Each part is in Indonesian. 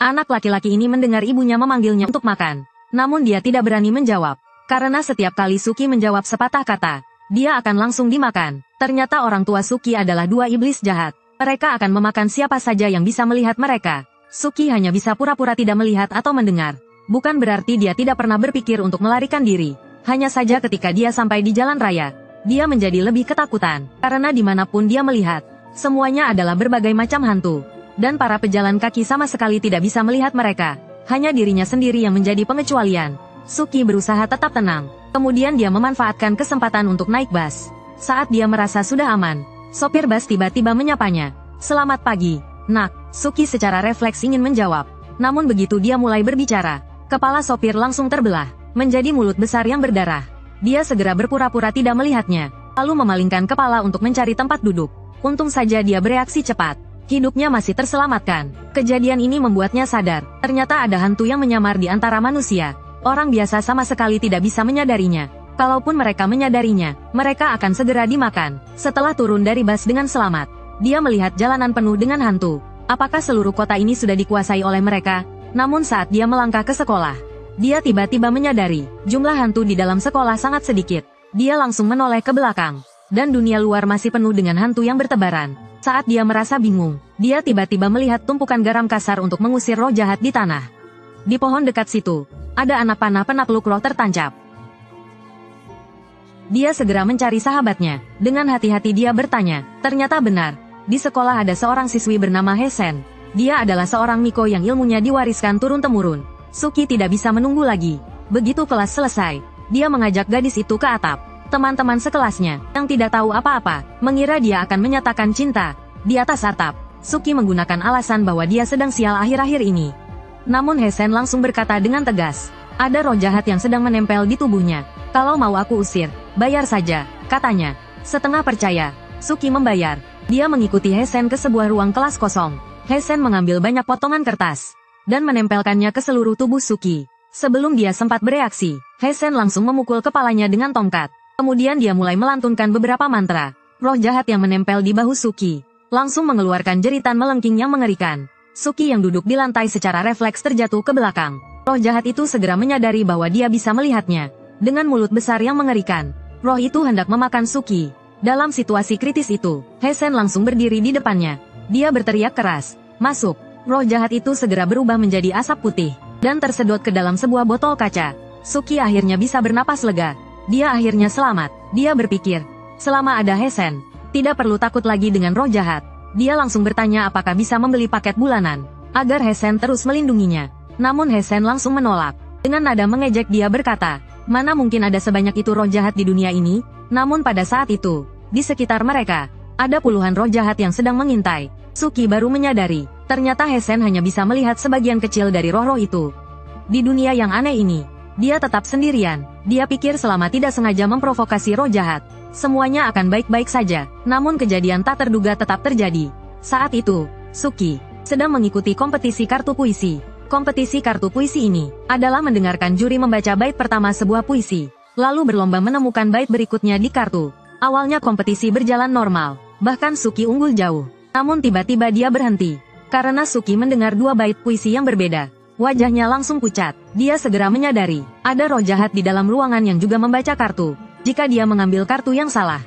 Anak laki-laki ini mendengar ibunya memanggilnya untuk makan. Namun dia tidak berani menjawab. Karena setiap kali Suki menjawab sepatah kata, dia akan langsung dimakan. Ternyata orang tua Suki adalah dua iblis jahat. Mereka akan memakan siapa saja yang bisa melihat mereka. Suki hanya bisa pura-pura tidak melihat atau mendengar. Bukan berarti dia tidak pernah berpikir untuk melarikan diri. Hanya saja ketika dia sampai di jalan raya, dia menjadi lebih ketakutan. Karena dimanapun dia melihat, semuanya adalah berbagai macam hantu. Dan para pejalan kaki sama sekali tidak bisa melihat mereka. Hanya dirinya sendiri yang menjadi pengecualian. Suki berusaha tetap tenang. Kemudian dia memanfaatkan kesempatan untuk naik bus. Saat dia merasa sudah aman, sopir bus tiba-tiba menyapanya. "Selamat pagi, nak." Suki secara refleks ingin menjawab. Namun begitu dia mulai berbicara, kepala sopir langsung terbelah, menjadi mulut besar yang berdarah. Dia segera berpura-pura tidak melihatnya, lalu memalingkan kepala untuk mencari tempat duduk. Untung saja dia bereaksi cepat. Hidupnya masih terselamatkan. Kejadian ini membuatnya sadar, ternyata ada hantu yang menyamar di antara manusia. Orang biasa sama sekali tidak bisa menyadarinya. Kalaupun mereka menyadarinya, mereka akan segera dimakan. Setelah turun dari bus dengan selamat, dia melihat jalanan penuh dengan hantu. Apakah seluruh kota ini sudah dikuasai oleh mereka? Namun saat dia melangkah ke sekolah, dia tiba-tiba menyadari, jumlah hantu di dalam sekolah sangat sedikit. Dia langsung menoleh ke belakang, dan dunia luar masih penuh dengan hantu yang bertebaran. Saat dia merasa bingung, dia tiba-tiba melihat tumpukan garam kasar untuk mengusir roh jahat di tanah. Di pohon dekat situ, ada anak panah penakluk roh tertancap. Dia segera mencari sahabatnya. Dengan hati-hati dia bertanya, ternyata benar. Di sekolah ada seorang siswi bernama Hesen. Dia adalah seorang Miko yang ilmunya diwariskan turun-temurun. Suki tidak bisa menunggu lagi. Begitu kelas selesai, dia mengajak gadis itu ke atap. Teman-teman sekelasnya, yang tidak tahu apa-apa, mengira dia akan menyatakan cinta. Di atas atap, Suki menggunakan alasan bahwa dia sedang sial akhir-akhir ini. Namun Hesen langsung berkata dengan tegas, ada roh jahat yang sedang menempel di tubuhnya. Kalau mau aku usir, bayar saja, katanya. Setengah percaya, Suki membayar. Dia mengikuti Hesen ke sebuah ruang kelas kosong. Hesen mengambil banyak potongan kertas dan menempelkannya ke seluruh tubuh Suki. Sebelum dia sempat bereaksi, Hesen langsung memukul kepalanya dengan tongkat. Kemudian dia mulai melantunkan beberapa mantra. Roh jahat yang menempel di bahu Suki langsung mengeluarkan jeritan melengking yang mengerikan. Suki yang duduk di lantai secara refleks terjatuh ke belakang. Roh jahat itu segera menyadari bahwa dia bisa melihatnya. Dengan mulut besar yang mengerikan, roh itu hendak memakan Suki. Dalam situasi kritis itu, Hesen langsung berdiri di depannya. Dia berteriak keras, "Masuk!" Roh jahat itu segera berubah menjadi asap putih dan tersedot ke dalam sebuah botol kaca. Suki akhirnya bisa bernapas lega. Dia akhirnya selamat. Dia berpikir, selama ada Hesen, tidak perlu takut lagi dengan roh jahat. Dia langsung bertanya apakah bisa membeli paket bulanan, agar Hesen terus melindunginya. Namun Hesen langsung menolak. Dengan nada mengejek dia berkata, mana mungkin ada sebanyak itu roh jahat di dunia ini? Namun pada saat itu, di sekitar mereka, ada puluhan roh jahat yang sedang mengintai. Suki baru menyadari, ternyata Hesen hanya bisa melihat sebagian kecil dari roh-roh itu. Di dunia yang aneh ini, dia tetap sendirian. Dia pikir selama tidak sengaja memprovokasi roh jahat, semuanya akan baik-baik saja. Namun kejadian tak terduga tetap terjadi. Saat itu, Suki sedang mengikuti kompetisi kartu puisi. Kompetisi kartu puisi ini adalah mendengarkan juri membaca bait pertama sebuah puisi, lalu berlomba menemukan bait berikutnya di kartu. Awalnya kompetisi berjalan normal, bahkan Suki unggul jauh. Namun tiba-tiba dia berhenti, karena Suki mendengar dua bait puisi yang berbeda. Wajahnya langsung pucat. Dia segera menyadari, ada roh jahat di dalam ruangan yang juga membaca kartu. Jika dia mengambil kartu yang salah,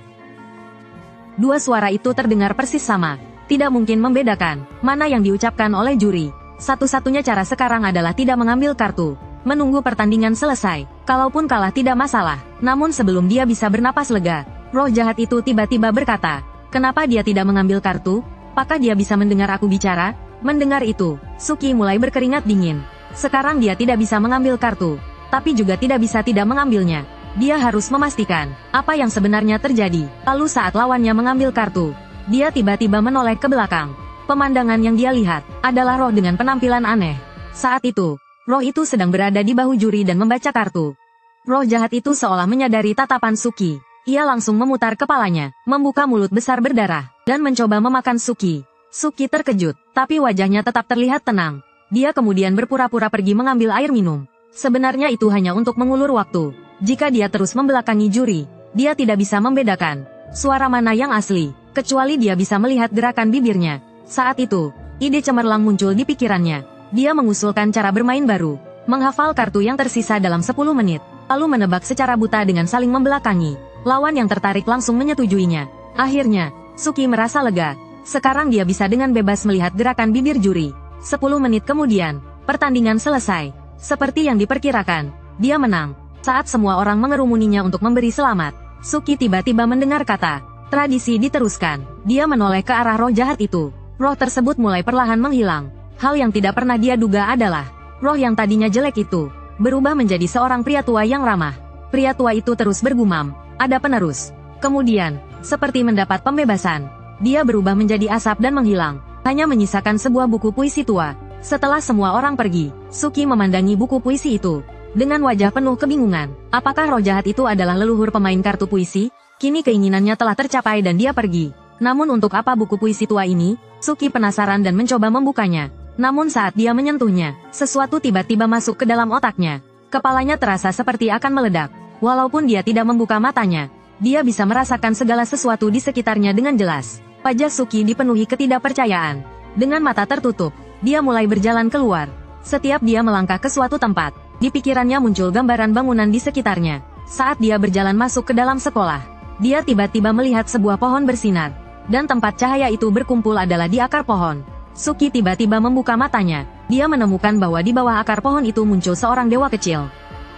dua suara itu terdengar persis sama. Tidak mungkin membedakan mana yang diucapkan oleh juri. Satu-satunya cara sekarang adalah tidak mengambil kartu, menunggu pertandingan selesai. Kalaupun kalah tidak masalah. Namun sebelum dia bisa bernapas lega, roh jahat itu tiba-tiba berkata, kenapa dia tidak mengambil kartu? Apakah dia bisa mendengar aku bicara? Mendengar itu, Suki mulai berkeringat dingin. Sekarang dia tidak bisa mengambil kartu, tapi juga tidak bisa tidak mengambilnya. Dia harus memastikan apa yang sebenarnya terjadi. Lalu saat lawannya mengambil kartu, dia tiba-tiba menoleh ke belakang. Pemandangan yang dia lihat adalah roh dengan penampilan aneh. Saat itu, roh itu sedang berada di bahu juri dan membaca kartu. Roh jahat itu seolah menyadari tatapan Suki. Ia langsung memutar kepalanya, membuka mulut besar berdarah, dan mencoba memakan Suki. Suki terkejut, tapi wajahnya tetap terlihat tenang. Dia kemudian berpura-pura pergi mengambil air minum. Sebenarnya itu hanya untuk mengulur waktu. Jika dia terus membelakangi juri, dia tidak bisa membedakan suara mana yang asli, kecuali dia bisa melihat gerakan bibirnya. Saat itu, ide cemerlang muncul di pikirannya. Dia mengusulkan cara bermain baru, menghafal kartu yang tersisa dalam 10 menit, lalu menebak secara buta dengan saling membelakangi. Lawan yang tertarik langsung menyetujuinya. Akhirnya, Suki merasa lega. Sekarang dia bisa dengan bebas melihat gerakan bibir juri. 10 menit kemudian, pertandingan selesai. Seperti yang diperkirakan, dia menang. Saat semua orang mengerumuninya untuk memberi selamat, Suki tiba-tiba mendengar kata, "Tradisi diteruskan." Dia menoleh ke arah roh jahat itu. Roh tersebut mulai perlahan menghilang. Hal yang tidak pernah dia duga adalah, roh yang tadinya jelek itu, berubah menjadi seorang pria tua yang ramah. Pria tua itu terus bergumam, "Ada penerus." Kemudian, seperti mendapat pembebasan, dia berubah menjadi asap dan menghilang, hanya menyisakan sebuah buku puisi tua. Setelah semua orang pergi, Suki memandangi buku puisi itu dengan wajah penuh kebingungan. Apakah roh jahat itu adalah leluhur pemain kartu puisi? Kini keinginannya telah tercapai dan dia pergi. Namun untuk apa buku puisi tua ini? Suki penasaran dan mencoba membukanya. Namun saat dia menyentuhnya, sesuatu tiba-tiba masuk ke dalam otaknya. Kepalanya terasa seperti akan meledak. Walaupun dia tidak membuka matanya, dia bisa merasakan segala sesuatu di sekitarnya dengan jelas. Wajah Suki dipenuhi ketidakpercayaan. Dengan mata tertutup, dia mulai berjalan keluar. Setiap dia melangkah ke suatu tempat, di pikirannya muncul gambaran bangunan di sekitarnya. Saat dia berjalan masuk ke dalam sekolah, dia tiba-tiba melihat sebuah pohon bersinar, dan tempat cahaya itu berkumpul adalah di akar pohon. Suki tiba-tiba membuka matanya. Dia menemukan bahwa di bawah akar pohon itu muncul seorang dewa kecil.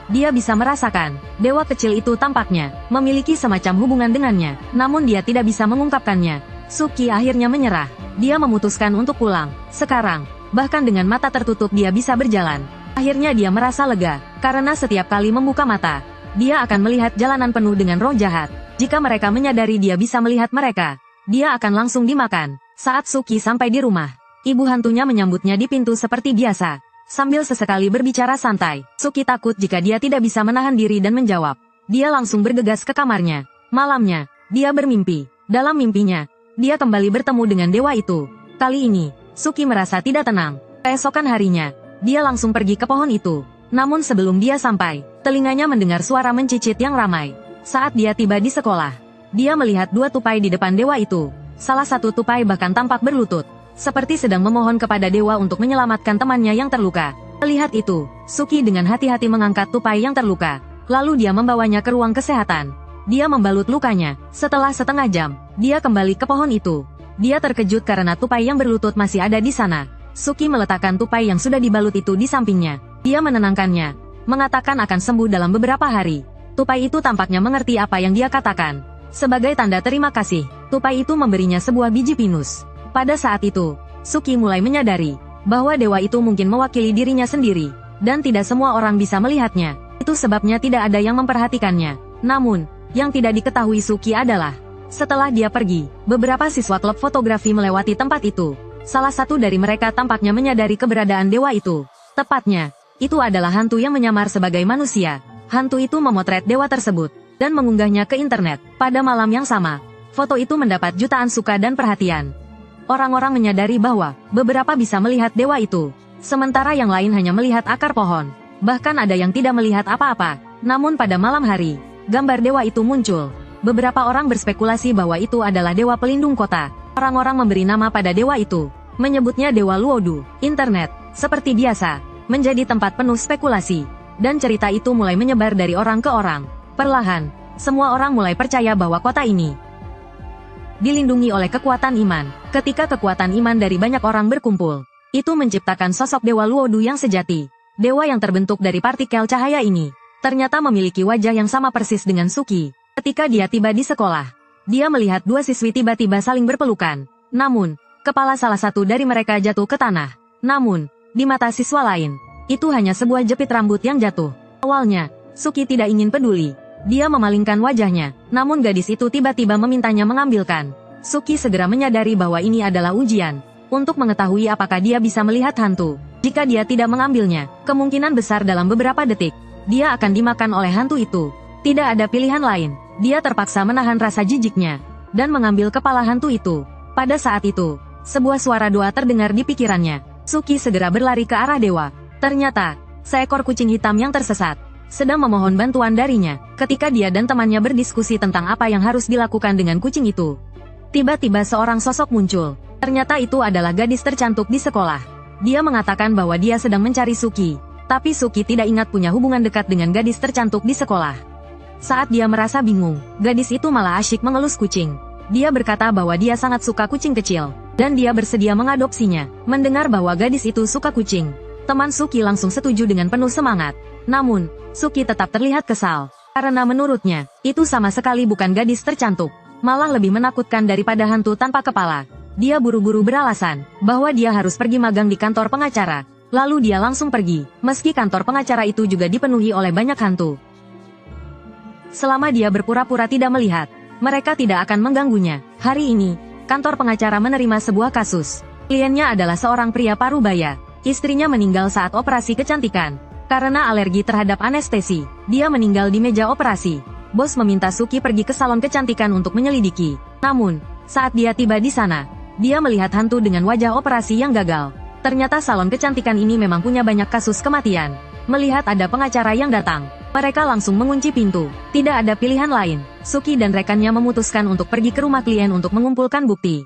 Dia bisa merasakan, dewa kecil itu tampaknya memiliki semacam hubungan dengannya, namun dia tidak bisa mengungkapkannya. Suki akhirnya menyerah. Dia memutuskan untuk pulang. Sekarang, bahkan dengan mata tertutup dia bisa berjalan. Akhirnya dia merasa lega, karena setiap kali membuka mata, dia akan melihat jalanan penuh dengan roh jahat. Jika mereka menyadari dia bisa melihat mereka, dia akan langsung dimakan. Saat Suki sampai di rumah, ibu hantunya menyambutnya di pintu seperti biasa. Sambil sesekali berbicara santai, Suki takut jika dia tidak bisa menahan diri dan menjawab. Dia langsung bergegas ke kamarnya. Malamnya, dia bermimpi. Dalam mimpinya, dia kembali bertemu dengan dewa itu. Kali ini, Suki merasa tidak tenang. Keesokan harinya, dia langsung pergi ke pohon itu. Namun sebelum dia sampai, telinganya mendengar suara mencicit yang ramai. Saat dia tiba di sekolah, dia melihat dua tupai di depan dewa itu. Salah satu tupai bahkan tampak berlutut, seperti sedang memohon kepada dewa untuk menyelamatkan temannya yang terluka. Melihat itu, Suki dengan hati-hati mengangkat tupai yang terluka. Lalu dia membawanya ke ruang kesehatan. Dia membalut lukanya. Setelah setengah jam, dia kembali ke pohon itu. Dia terkejut karena tupai yang berlutut masih ada di sana. Suki meletakkan tupai yang sudah dibalut itu di sampingnya. Dia menenangkannya, mengatakan akan sembuh dalam beberapa hari. Tupai itu tampaknya mengerti apa yang dia katakan. Sebagai tanda terima kasih, tupai itu memberinya sebuah biji pinus. Pada saat itu, Suki mulai menyadari bahwa dewa itu mungkin mewakili dirinya sendiri, dan tidak semua orang bisa melihatnya. Itu sebabnya tidak ada yang memperhatikannya. Namun, yang tidak diketahui Suki adalah, setelah dia pergi, beberapa siswa klub fotografi melewati tempat itu. Salah satu dari mereka tampaknya menyadari keberadaan dewa itu. Tepatnya, itu adalah hantu yang menyamar sebagai manusia. Hantu itu memotret dewa tersebut, dan mengunggahnya ke internet. Pada malam yang sama, foto itu mendapat jutaan suka dan perhatian. Orang-orang menyadari bahwa, beberapa bisa melihat dewa itu, sementara yang lain hanya melihat akar pohon. Bahkan ada yang tidak melihat apa-apa. Namun pada malam hari, gambar dewa itu muncul. Beberapa orang berspekulasi bahwa itu adalah dewa pelindung kota. Orang-orang memberi nama pada dewa itu, menyebutnya Dewa Luodu. Internet, seperti biasa, menjadi tempat penuh spekulasi. Dan cerita itu mulai menyebar dari orang ke orang. Perlahan, semua orang mulai percaya bahwa kota ini dilindungi oleh kekuatan iman. Ketika kekuatan iman dari banyak orang berkumpul, itu menciptakan sosok Dewa Luodu yang sejati. Dewa yang terbentuk dari partikel cahaya ini, ternyata memiliki wajah yang sama persis dengan Suki. Ketika dia tiba di sekolah, dia melihat dua siswi tiba-tiba saling berpelukan. Namun, kepala salah satu dari mereka jatuh ke tanah. Namun, di mata siswa lain, itu hanya sebuah jepit rambut yang jatuh. Awalnya, Suki tidak ingin peduli. Dia memalingkan wajahnya, namun gadis itu tiba-tiba memintanya mengambilkan. Suki segera menyadari bahwa ini adalah ujian, untuk mengetahui apakah dia bisa melihat hantu. Jika dia tidak mengambilnya, kemungkinan besar dalam beberapa detik, dia akan dimakan oleh hantu itu. Tidak ada pilihan lain. Dia terpaksa menahan rasa jijiknya, dan mengambil kepala hantu itu. Pada saat itu, sebuah suara doa terdengar di pikirannya. Suki segera berlari ke arah dewa. Ternyata, seekor kucing hitam yang tersesat sedang memohon bantuan darinya. Ketika dia dan temannya berdiskusi tentang apa yang harus dilakukan dengan kucing itu, tiba-tiba seorang sosok muncul. Ternyata itu adalah gadis tercantik di sekolah. Dia mengatakan bahwa dia sedang mencari Suki. Tapi Suki tidak ingat punya hubungan dekat dengan gadis tercantik di sekolah. Saat dia merasa bingung, gadis itu malah asyik mengelus kucing. Dia berkata bahwa dia sangat suka kucing kecil, dan dia bersedia mengadopsinya. Mendengar bahwa gadis itu suka kucing, teman Suki langsung setuju dengan penuh semangat. Namun, Suki tetap terlihat kesal, karena menurutnya, itu sama sekali bukan gadis tercantik, malah lebih menakutkan daripada hantu tanpa kepala. Dia buru-buru beralasan, bahwa dia harus pergi magang di kantor pengacara. Lalu dia langsung pergi, meski kantor pengacara itu juga dipenuhi oleh banyak hantu. Selama dia berpura-pura tidak melihat, mereka tidak akan mengganggunya. Hari ini, kantor pengacara menerima sebuah kasus. Kliennya adalah seorang pria parubaya. Istrinya meninggal saat operasi kecantikan. Karena alergi terhadap anestesi, dia meninggal di meja operasi. Bos meminta Suki pergi ke salon kecantikan untuk menyelidiki. Namun, saat dia tiba di sana, dia melihat hantu dengan wajah operasi yang gagal. Ternyata salon kecantikan ini memang punya banyak kasus kematian. Melihat ada pengacara yang datang, mereka langsung mengunci pintu. Tidak ada pilihan lain. Suki dan rekannya memutuskan untuk pergi ke rumah klien untuk mengumpulkan bukti.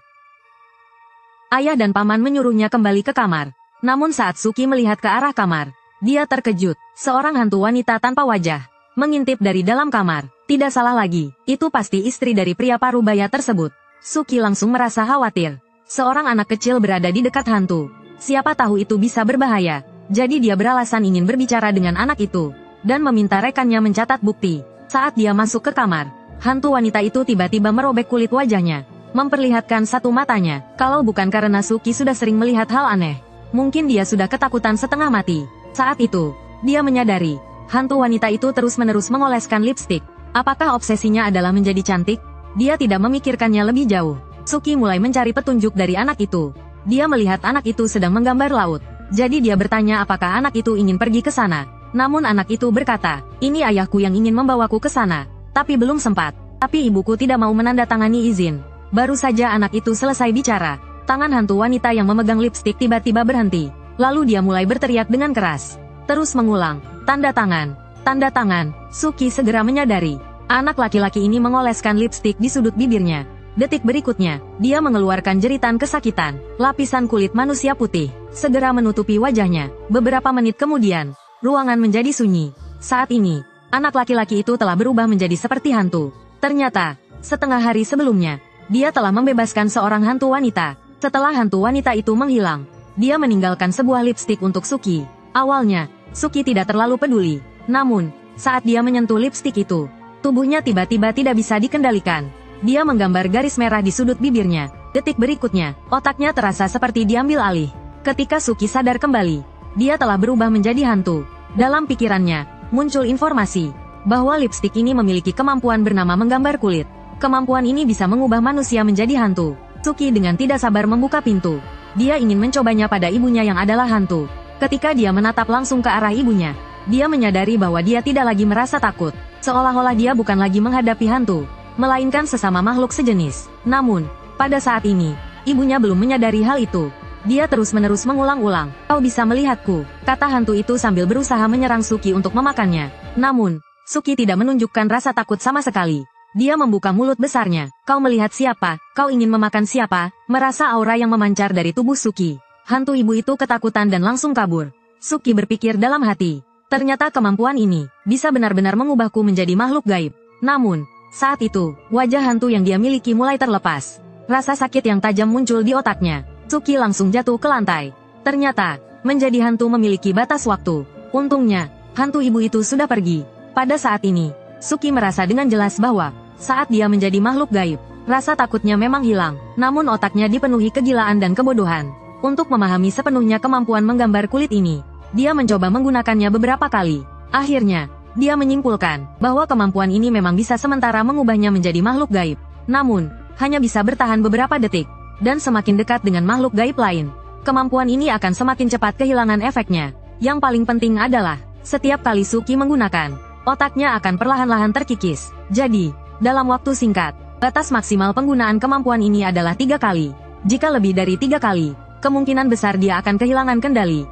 Ayah dan paman menyuruhnya kembali ke kamar. Namun saat Suki melihat ke arah kamar, dia terkejut. Seorang hantu wanita tanpa wajah mengintip dari dalam kamar. Tidak salah lagi, itu pasti istri dari pria parubaya tersebut. Suki langsung merasa khawatir. Seorang anak kecil berada di dekat hantu. Siapa tahu itu bisa berbahaya. Jadi dia beralasan ingin berbicara dengan anak itu, dan meminta rekannya mencatat bukti. Saat dia masuk ke kamar, hantu wanita itu tiba-tiba merobek kulit wajahnya, memperlihatkan satu matanya. Kalau bukan karena Suki sudah sering melihat hal aneh, mungkin dia sudah ketakutan setengah mati. Saat itu, dia menyadari, hantu wanita itu terus-menerus mengoleskan lipstik. Apakah obsesinya adalah menjadi cantik? Dia tidak memikirkannya lebih jauh. Suki mulai mencari petunjuk dari anak itu. Dia melihat anak itu sedang menggambar laut. Jadi dia bertanya apakah anak itu ingin pergi ke sana. Namun anak itu berkata, ini ayahku yang ingin membawaku ke sana. Tapi belum sempat. Tapi ibuku tidak mau menandatangani izin. Baru saja anak itu selesai bicara, tangan hantu wanita yang memegang lipstik tiba-tiba berhenti. Lalu dia mulai berteriak dengan keras. Terus mengulang, tanda tangan, tanda tangan. Suki segera menyadari, anak laki-laki ini mengoleskan lipstik di sudut bibirnya. Detik berikutnya, dia mengeluarkan jeritan kesakitan. Lapisan kulit manusia putih segera menutupi wajahnya. Beberapa menit kemudian, ruangan menjadi sunyi. Saat ini, anak laki-laki itu telah berubah menjadi seperti hantu. Ternyata, setengah hari sebelumnya, dia telah membebaskan seorang hantu wanita. Setelah hantu wanita itu menghilang, dia meninggalkan sebuah lipstik untuk Suki. Awalnya, Suki tidak terlalu peduli. Namun, saat dia menyentuh lipstik itu, tubuhnya tiba-tiba tidak bisa dikendalikan. Dia menggambar garis merah di sudut bibirnya. Detik berikutnya, otaknya terasa seperti diambil alih. Ketika Suki sadar kembali, dia telah berubah menjadi hantu. Dalam pikirannya, muncul informasi bahwa lipstik ini memiliki kemampuan bernama menggambar kulit. Kemampuan ini bisa mengubah manusia menjadi hantu. Suki dengan tidak sabar membuka pintu. Dia ingin mencobanya pada ibunya yang adalah hantu. Ketika dia menatap langsung ke arah ibunya, dia menyadari bahwa dia tidak lagi merasa takut. Seolah-olah dia bukan lagi menghadapi hantu, melainkan sesama makhluk sejenis. Namun, pada saat ini, ibunya belum menyadari hal itu. Dia terus-menerus mengulang-ulang, "Kau bisa melihatku," kata hantu itu sambil berusaha menyerang Suki untuk memakannya. Namun, Suki tidak menunjukkan rasa takut sama sekali. Dia membuka mulut besarnya. "Kau melihat siapa? Kau ingin memakan siapa?" Merasa aura yang memancar dari tubuh Suki, hantu ibu itu ketakutan dan langsung kabur. Suki berpikir dalam hati, ternyata kemampuan ini bisa benar-benar mengubahku menjadi makhluk gaib. Namun, saat itu, wajah hantu yang dia miliki mulai terlepas. Rasa sakit yang tajam muncul di otaknya. Suki langsung jatuh ke lantai. Ternyata, menjadi hantu memiliki batas waktu. Untungnya, hantu ibu itu sudah pergi. Pada saat ini, Suki merasa dengan jelas bahwa, saat dia menjadi makhluk gaib, rasa takutnya memang hilang. Namun otaknya dipenuhi kegilaan dan kebodohan. Untuk memahami sepenuhnya kemampuan menggambar kulit ini, dia mencoba menggunakannya beberapa kali. Akhirnya, dia menyimpulkan bahwa kemampuan ini memang bisa sementara mengubahnya menjadi makhluk gaib. Namun, hanya bisa bertahan beberapa detik. Dan semakin dekat dengan makhluk gaib lain, kemampuan ini akan semakin cepat kehilangan efeknya. Yang paling penting adalah, setiap kali Suki menggunakan, otaknya akan perlahan-lahan terkikis. Jadi, dalam waktu singkat, batas maksimal penggunaan kemampuan ini adalah 3 kali. Jika lebih dari 3 kali, kemungkinan besar dia akan kehilangan kendali.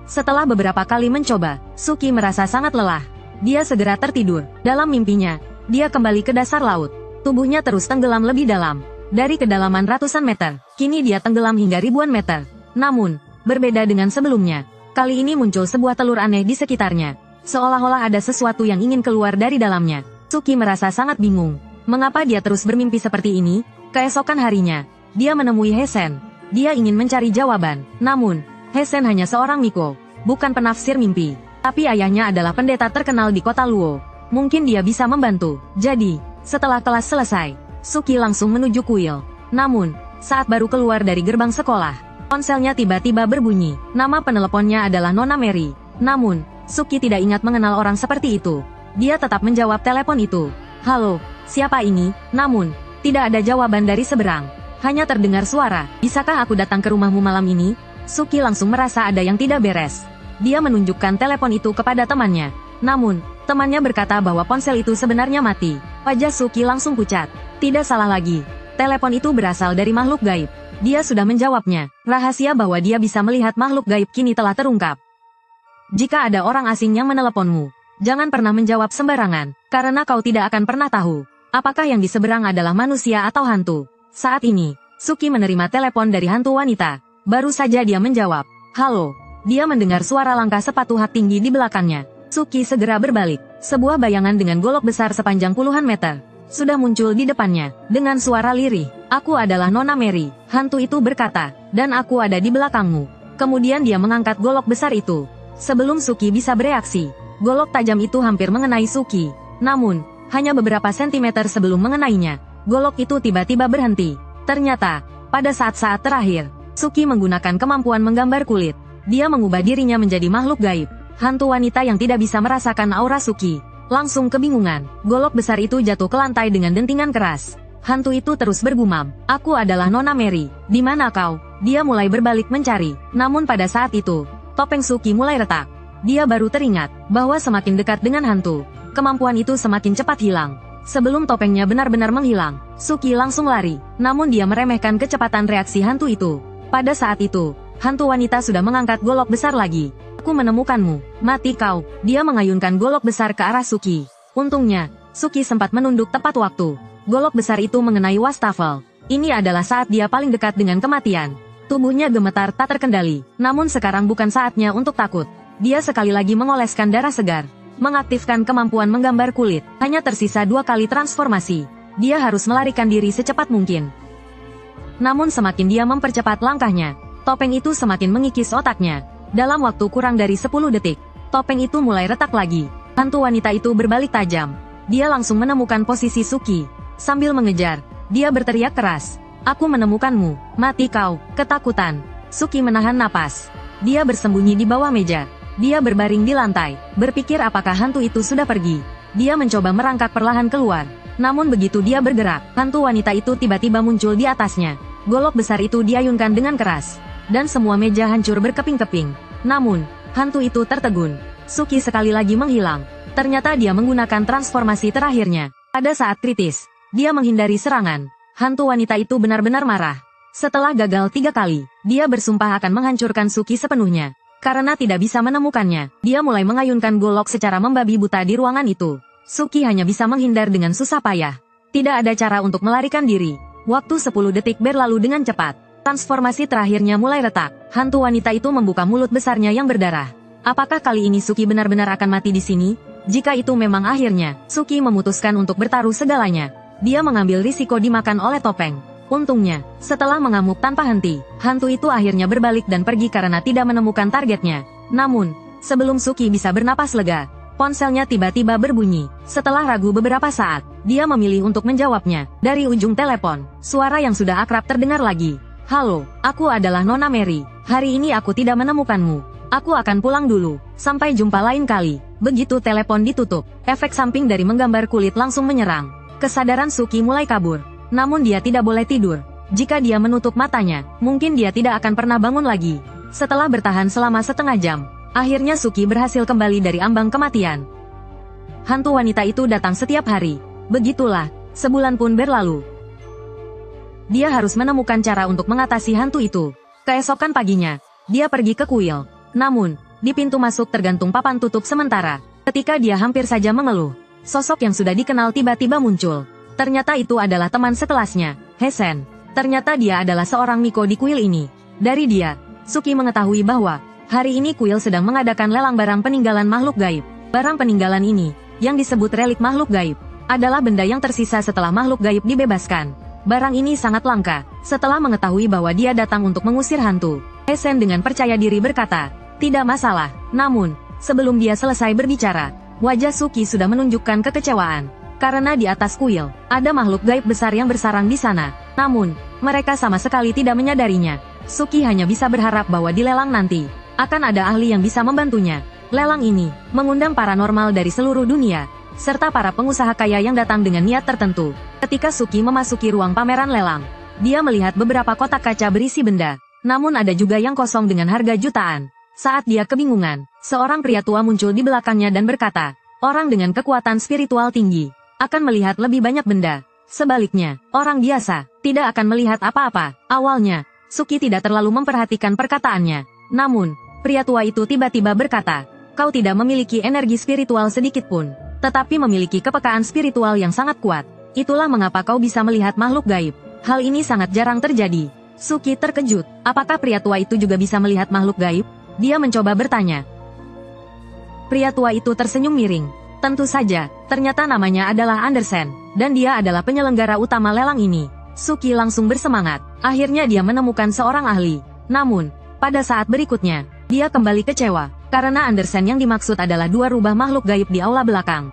Setelah beberapa kali mencoba, Suki merasa sangat lelah. Dia segera tertidur. Dalam mimpinya, dia kembali ke dasar laut. Tubuhnya terus tenggelam lebih dalam. Dari kedalaman ratusan meter, kini dia tenggelam hingga ribuan meter. Namun, Berbeda dengan sebelumnya, kali ini muncul sebuah telur aneh di sekitarnya. Seolah-olah ada sesuatu yang ingin keluar dari dalamnya. Suki merasa sangat bingung. Mengapa dia terus bermimpi seperti ini? Keesokan harinya, dia menemui Hesen. Dia ingin mencari jawaban. Namun, Hesen hanya seorang miko, bukan penafsir mimpi. Tapi ayahnya adalah pendeta terkenal di kota Luo. Mungkin dia bisa membantu. Jadi, setelah kelas selesai, Suki langsung menuju kuil. Namun, saat baru keluar dari gerbang sekolah, ponselnya tiba-tiba berbunyi. Nama peneleponnya adalah Nona Mary. Namun, Suki tidak ingat mengenal orang seperti itu. Dia tetap menjawab telepon itu. Halo, siapa ini? Namun, tidak ada jawaban dari seberang. Hanya terdengar suara, bisakah aku datang ke rumahmu malam ini? Suki langsung merasa ada yang tidak beres. Dia menunjukkan telepon itu kepada temannya. Namun, temannya berkata bahwa ponsel itu sebenarnya mati. Wajah Suki langsung pucat. Tidak salah lagi. Telepon itu berasal dari makhluk gaib. Dia sudah menjawabnya. Rahasia bahwa dia bisa melihat makhluk gaib kini telah terungkap. Jika ada orang asing yang meneleponmu, jangan pernah menjawab sembarangan, karena kau tidak akan pernah tahu apakah yang di seberang adalah manusia atau hantu. Saat ini, Suki menerima telepon dari hantu wanita. Baru saja dia menjawab, "Halo." Dia mendengar suara langkah sepatu hak tinggi di belakangnya. Suki segera berbalik. Sebuah bayangan dengan golok besar sepanjang puluhan meter sudah muncul di depannya. Dengan suara lirih, "Aku adalah Nona Mary," hantu itu berkata, "dan aku ada di belakangmu." Kemudian dia mengangkat golok besar itu. Sebelum Suki bisa bereaksi, golok tajam itu hampir mengenai Suki. Namun, hanya beberapa sentimeter sebelum mengenainya, golok itu tiba-tiba berhenti. Ternyata, pada saat-saat terakhir, Suki menggunakan kemampuan menggambar kulit. Dia mengubah dirinya menjadi makhluk gaib. Hantu wanita yang tidak bisa merasakan aura Suki langsung kebingungan. Golok besar itu jatuh ke lantai dengan dentingan keras. Hantu itu terus bergumam, "Aku adalah Nona Mary. Di mana kau?" Dia mulai berbalik mencari. Namun pada saat itu, topeng Suki mulai retak. Dia baru teringat bahwa semakin dekat dengan hantu, kemampuan itu semakin cepat hilang. Sebelum topengnya benar-benar menghilang, Suki langsung lari. Namun dia meremehkan kecepatan reaksi hantu itu. Pada saat itu, hantu wanita sudah mengangkat golok besar lagi. "Aku menemukanmu. Mati kau." Dia mengayunkan golok besar ke arah Suki. Untungnya, Suki sempat menunduk tepat waktu. Golok besar itu mengenai wastafel. Ini adalah saat dia paling dekat dengan kematian. Tubuhnya gemetar tak terkendali. Namun sekarang bukan saatnya untuk takut. Dia sekali lagi mengoleskan darah segar. Mengaktifkan kemampuan menggambar kulit. Hanya tersisa 2 kali transformasi. Dia harus melarikan diri secepat mungkin. Namun semakin dia mempercepat langkahnya, topeng itu semakin mengikis otaknya. Dalam waktu kurang dari 10 detik, topeng itu mulai retak lagi. Hantu wanita itu berbalik tajam. Dia langsung menemukan posisi Suki. Sambil mengejar, dia berteriak keras, "Aku menemukanmu. Mati kau." Ketakutan. Suki menahan napas. Dia bersembunyi di bawah meja. Dia berbaring di lantai, berpikir apakah hantu itu sudah pergi. Dia mencoba merangkak perlahan keluar. Namun begitu dia bergerak, hantu wanita itu tiba-tiba muncul di atasnya. Golok besar itu diayunkan dengan keras. Dan semua meja hancur berkeping-keping. Namun, hantu itu tertegun. Suki sekali lagi menghilang. Ternyata dia menggunakan transformasi terakhirnya. Pada saat kritis, dia menghindari serangan. Hantu wanita itu benar-benar marah. Setelah gagal 3 kali, dia bersumpah akan menghancurkan Suki sepenuhnya. Karena tidak bisa menemukannya, dia mulai mengayunkan golok secara membabi buta di ruangan itu. Suki hanya bisa menghindar dengan susah payah. Tidak ada cara untuk melarikan diri. Waktu 10 detik berlalu dengan cepat. Transformasi terakhirnya mulai retak. Hantu wanita itu membuka mulut besarnya yang berdarah. Apakah kali ini Suki benar-benar akan mati di sini? Jika itu memang akhirnya, Suki memutuskan untuk bertaruh segalanya. Dia mengambil risiko dimakan oleh topeng. Untungnya, setelah mengamuk tanpa henti, hantu itu akhirnya berbalik dan pergi karena tidak menemukan targetnya. Namun, sebelum Suki bisa bernapas lega, ponselnya tiba-tiba berbunyi. Setelah ragu beberapa saat, dia memilih untuk menjawabnya. Dari ujung telepon, suara yang sudah akrab terdengar lagi. "Halo, aku adalah Nona Mary. Hari ini aku tidak menemukanmu. Aku akan pulang dulu. Sampai jumpa lain kali." Begitu telepon ditutup, efek samping dari menggambar kulit langsung menyerang. Kesadaran Suki mulai kabur. Namun dia tidak boleh tidur. Jika dia menutup matanya, mungkin dia tidak akan pernah bangun lagi. Setelah bertahan selama setengah jam, akhirnya Suki berhasil kembali dari ambang kematian. Hantu wanita itu datang setiap hari. Begitulah, sebulan pun berlalu. Dia harus menemukan cara untuk mengatasi hantu itu. Keesokan paginya, dia pergi ke kuil. Namun, di pintu masuk tergantung papan tutup sementara. Ketika dia hampir saja mengeluh, sosok yang sudah dikenal tiba-tiba muncul. Ternyata itu adalah teman sekelasnya, Hesen. Ternyata dia adalah seorang miko di kuil ini. Dari dia, Suki mengetahui bahwa hari ini kuil sedang mengadakan lelang barang peninggalan makhluk gaib. Barang peninggalan ini, yang disebut relik makhluk gaib, adalah benda yang tersisa setelah makhluk gaib dibebaskan. Barang ini sangat langka. Setelah mengetahui bahwa dia datang untuk mengusir hantu, He-sen dengan percaya diri berkata, "Tidak masalah." Namun, sebelum dia selesai berbicara, wajah Suki sudah menunjukkan kekecewaan. Karena di atas kuil, ada makhluk gaib besar yang bersarang di sana. Namun, mereka sama sekali tidak menyadarinya. Suki hanya bisa berharap bahwa di lelang nanti, akan ada ahli yang bisa membantunya. Lelang ini, mengundang paranormal dari seluruh dunia, serta para pengusaha kaya yang datang dengan niat tertentu. Ketika Suki memasuki ruang pameran lelang, dia melihat beberapa kotak kaca berisi benda. Namun ada juga yang kosong dengan harga jutaan. Saat dia kebingungan, seorang pria tua muncul di belakangnya dan berkata, "Orang dengan kekuatan spiritual tinggi akan melihat lebih banyak benda. Sebaliknya, orang biasa tidak akan melihat apa-apa." Awalnya, Suki tidak terlalu memperhatikan perkataannya. Namun, pria tua itu tiba-tiba berkata, "Kau tidak memiliki energi spiritual sedikit pun, tetapi memiliki kepekaan spiritual yang sangat kuat. Itulah mengapa kau bisa melihat makhluk gaib. Hal ini sangat jarang terjadi." Suki terkejut. Apakah pria tua itu juga bisa melihat makhluk gaib? Dia mencoba bertanya. Pria tua itu tersenyum miring. Tentu saja, ternyata namanya adalah Andersen, dan dia adalah penyelenggara utama lelang ini. Suki langsung bersemangat. Akhirnya dia menemukan seorang ahli. Namun, pada saat berikutnya, dia kembali kecewa, karena Andersen yang dimaksud adalah dua rubah makhluk gaib di aula belakang.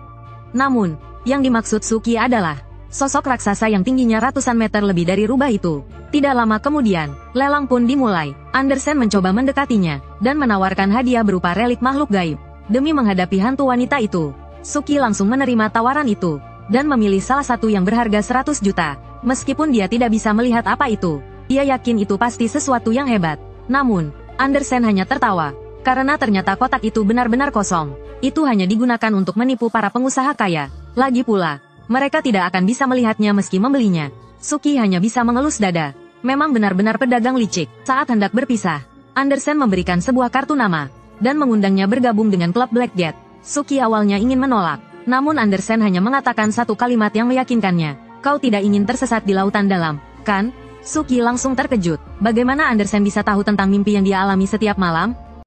Namun, yang dimaksud Suki adalah sosok raksasa yang tingginya ratusan meter lebih dari rubah itu. Tidak lama kemudian, lelang pun dimulai. Andersen mencoba mendekatinya, dan menawarkan hadiah berupa relik makhluk gaib. Demi menghadapi hantu wanita itu, Suki langsung menerima tawaran itu, dan memilih salah satu yang berharga 100 juta. Meskipun dia tidak bisa melihat apa itu, dia yakin itu pasti sesuatu yang hebat. Namun, Andersen hanya tertawa, karena ternyata kotak itu benar-benar kosong. Itu hanya digunakan untuk menipu para pengusaha kaya. Lagi pula, mereka tidak akan bisa melihatnya meski membelinya. Suki hanya bisa mengelus dada. Memang benar-benar pedagang licik. Saat hendak berpisah, Andersen memberikan sebuah kartu nama, dan mengundangnya bergabung dengan klub Blackjet. Suki awalnya ingin menolak, namun Andersen hanya mengatakan satu kalimat yang meyakinkannya. "Kau tidak ingin tersesat di lautan dalam, kan?" Suki langsung terkejut. Bagaimana Andersen bisa tahu tentang mimpi yang dia alami setiap malam?